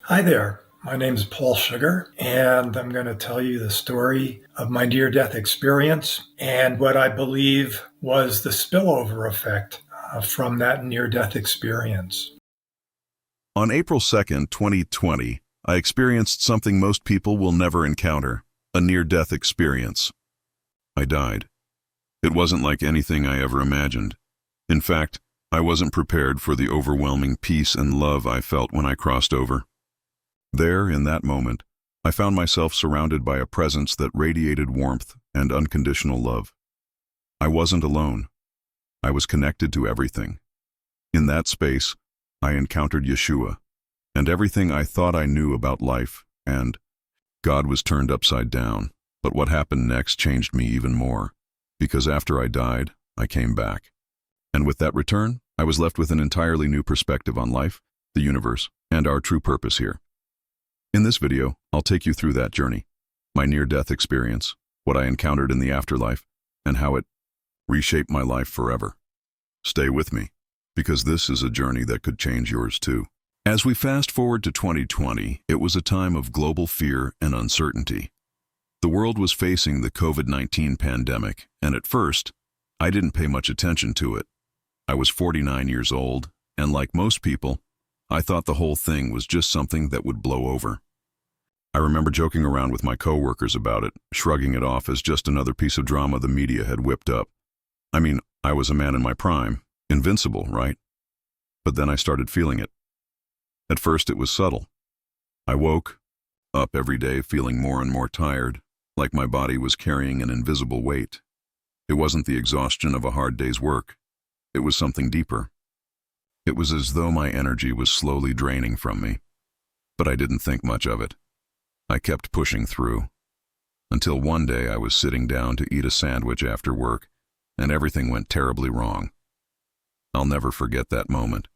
Hi there. My name is Paul Sugar, and I'm going to tell you the story of my near death experience and what I believe was the spillover effect from that near death experience. On April 2nd, 2020, I experienced something most people will never encounter, a near-death experience. I died. It wasn't like anything I ever imagined. In fact, I wasn't prepared for the overwhelming peace and love I felt when I crossed over. There, in that moment, I found myself surrounded by a presence that radiated warmth and unconditional love. I wasn't alone. I was connected to everything. In that space, I encountered Yeshua, and everything I thought I knew about life and God was turned upside down. But what happened next changed me even more, because after I died, I came back. And with that return, I was left with an entirely new perspective on life, the universe, and our true purpose here. In this video, I'll take you through that journey, my near-death experience, what I encountered in the afterlife, and how it reshaped my life forever. Stay with me, because this is a journey that could change yours too. As we fast forward to 2020, it was a time of global fear and uncertainty. The world was facing the COVID-19 pandemic, and at first, I didn't pay much attention to it. I was 49 years old, and like most people, I thought the whole thing was just something that would blow over. I remember joking around with my coworkers about it, shrugging it off as just another piece of drama the media had whipped up. I mean, I was a man in my prime, invincible, right? But then I started feeling it. At first it was subtle. I woke up every day feeling more and more tired, like my body was carrying an invisible weight. It wasn't the exhaustion of a hard day's work. It was something deeper. It was as though my energy was slowly draining from me. But I didn't think much of it. I kept pushing through, until one day I was sitting down to eat a sandwich after work, and everything went terribly wrong. I'll never forget that moment.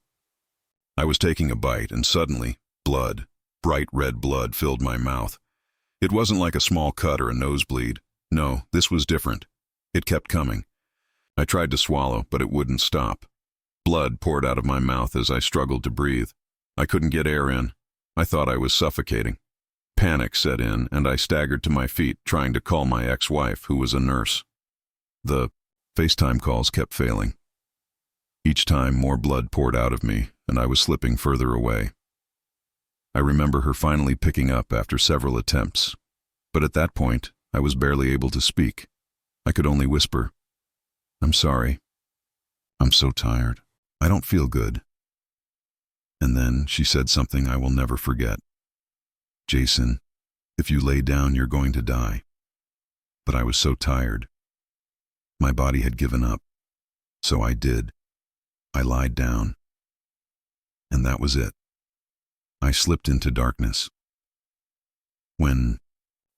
I was taking a bite, and suddenly, blood, bright red blood, filled my mouth. It wasn't like a small cut or a nosebleed. No, this was different. It kept coming. I tried to swallow, but it wouldn't stop. Blood poured out of my mouth as I struggled to breathe. I couldn't get air in. I thought I was suffocating. Panic set in, and I staggered to my feet, trying to call my ex-wife, who was a nurse. The FaceTime calls kept failing. Each time, more blood poured out of me, and I was slipping further away. I remember her finally picking up after several attempts, but at that point, I was barely able to speak. I could only whisper, "I'm sorry. I'm so tired. I don't feel good." And then she said something I will never forget. "Jason, if you lay down, you're going to die." But I was so tired. My body had given up. So I did. I lied down. And that was it. I slipped into darkness. When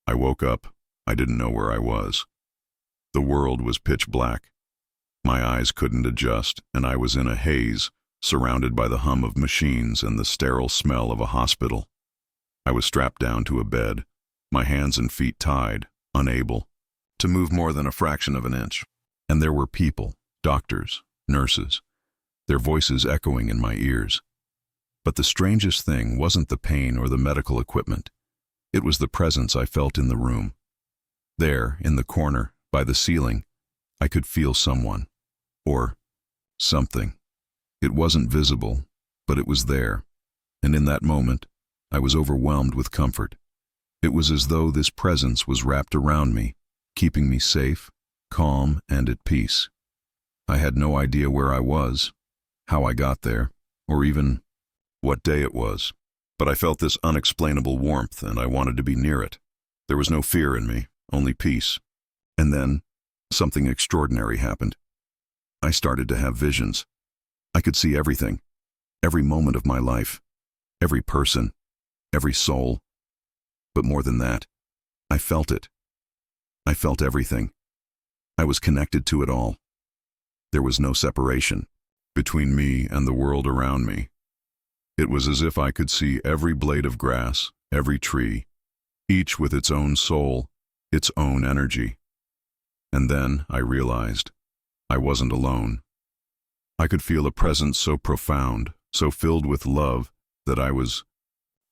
I woke up, I didn't know where I was. The world was pitch black. My eyes couldn't adjust, and I was in a haze, surrounded by the hum of machines and the sterile smell of a hospital. I was strapped down to a bed, my hands and feet tied, unable to move more than a fraction of an inch. And there were people, doctors, nurses, their voices echoing in my ears. But the strangest thing wasn't the pain or the medical equipment. It was the presence I felt in the room. There, in the corner, by the ceiling, I could feel someone, or something. It wasn't visible, but it was there, and in that moment, I was overwhelmed with comfort. It was as though this presence was wrapped around me, keeping me safe, calm, and at peace. I had no idea where I was, how I got there, or even what day it was, but I felt this unexplainable warmth, and I wanted to be near it. There was no fear in me, only peace. And then, something extraordinary happened. I started to have visions. I could see everything, every moment of my life, every person, every soul. But more than that, I felt it. I felt everything. I was connected to it all. There was no separation between me and the world around me. It was as if I could see every blade of grass, every tree, each with its own soul, its own energy. And then I realized I wasn't alone. I could feel a presence so profound, so filled with love, that I was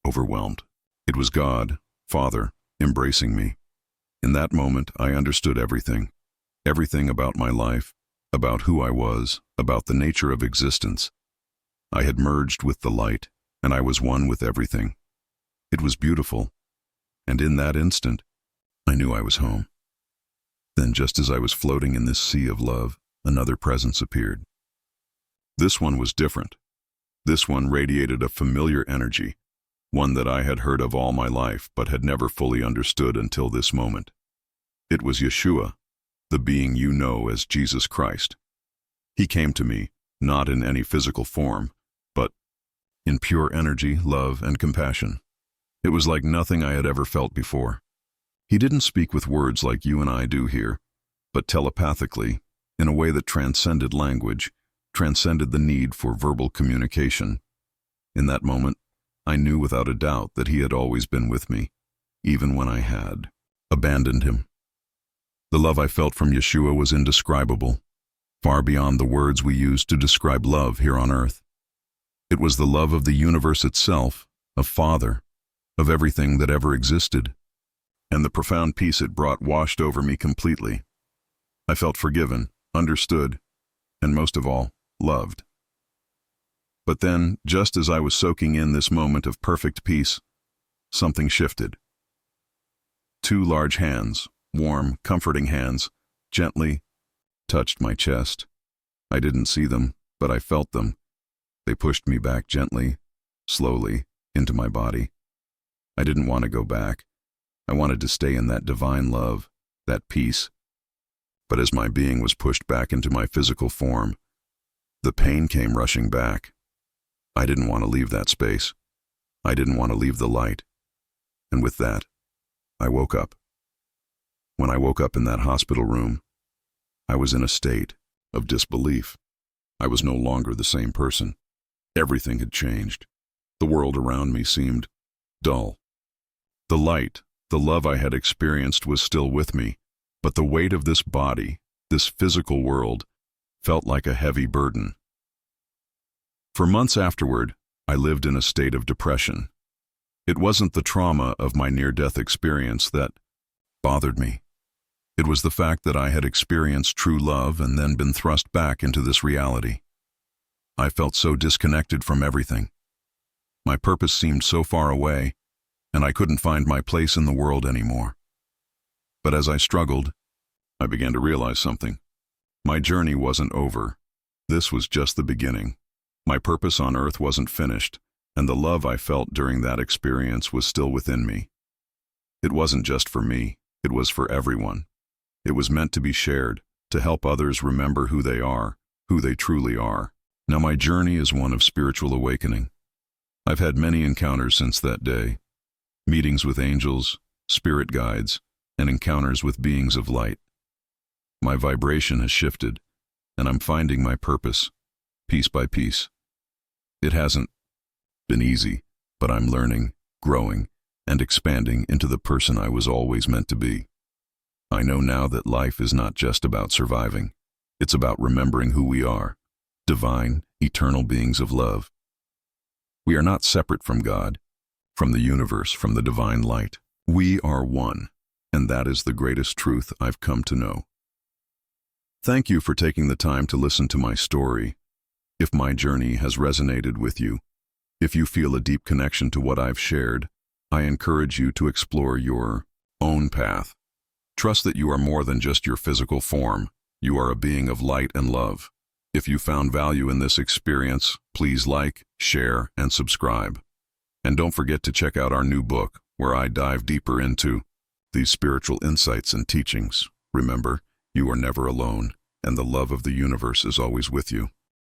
overwhelmed. It was God, Father, embracing me. In that moment, I understood everything. Everything about my life, about who I was, about the nature of existence. I had merged with the light, and I was one with everything. It was beautiful, and in that instant, I knew I was home. Then, just as I was floating in this sea of love, another presence appeared. This one was different. This one radiated a familiar energy, one that I had heard of all my life but had never fully understood until this moment. It was Yeshua, the being you know as Jesus Christ. He came to me, not in any physical form, but in pure energy, love, and compassion. It was like nothing I had ever felt before. He didn't speak with words like you and I do here, but telepathically, in a way that transcended language, transcended the need for verbal communication. In that moment, I knew without a doubt that he had always been with me, even when I had abandoned him. The love I felt from Yeshua was indescribable, far beyond the words we use to describe love here on earth. It was the love of the universe itself, of Father, of everything that ever existed, and the profound peace it brought washed over me completely. I felt forgiven, understood, and most of all, loved. But then, just as I was soaking in this moment of perfect peace, something shifted. Two large hands, warm, comforting hands, gently touched my chest. I didn't see them, but I felt them. They pushed me back gently, slowly, into my body. I didn't want to go back. I wanted to stay in that divine love, that peace. But as my being was pushed back into my physical form, the pain came rushing back. I didn't want to leave that space. I didn't want to leave the light. And with that, I woke up. When I woke up in that hospital room, I was in a state of disbelief. I was no longer the same person. Everything had changed. The world around me seemed dull. The light, the love I had experienced was still with me, but the weight of this body, this physical world, felt like a heavy burden. For months afterward, I lived in a state of depression. It wasn't the trauma of my near-death experience that bothered me. It was the fact that I had experienced true love and then been thrust back into this reality. I felt so disconnected from everything. My purpose seemed so far away, and I couldn't find my place in the world anymore. But as I struggled, I began to realize something. My journey wasn't over. This was just the beginning. My purpose on earth wasn't finished, and the love I felt during that experience was still within me. It wasn't just for me, it was for everyone. It was meant to be shared, to help others remember who they are, who they truly are. Now my journey is one of spiritual awakening. I've had many encounters since that day. Meetings with angels, spirit guides, and encounters with beings of light. My vibration has shifted, and I'm finding my purpose, piece by piece. It hasn't been easy, but I'm learning, growing, and expanding into the person I was always meant to be. I know now that life is not just about surviving. It's about remembering who we are, divine, eternal beings of love. We are not separate from God, from the universe, from the divine light. We are one, and that is the greatest truth I've come to know. Thank you for taking the time to listen to my story. If my journey has resonated with you, if you feel a deep connection to what I've shared, I encourage you to explore your own path. Trust that you are more than just your physical form. You are a being of light and love. If you found value in this experience, please like, share, and subscribe. And don't forget to check out our new book, where I dive deeper into these spiritual insights and teachings. Remember, you are never alone, and the love of the universe is always with you.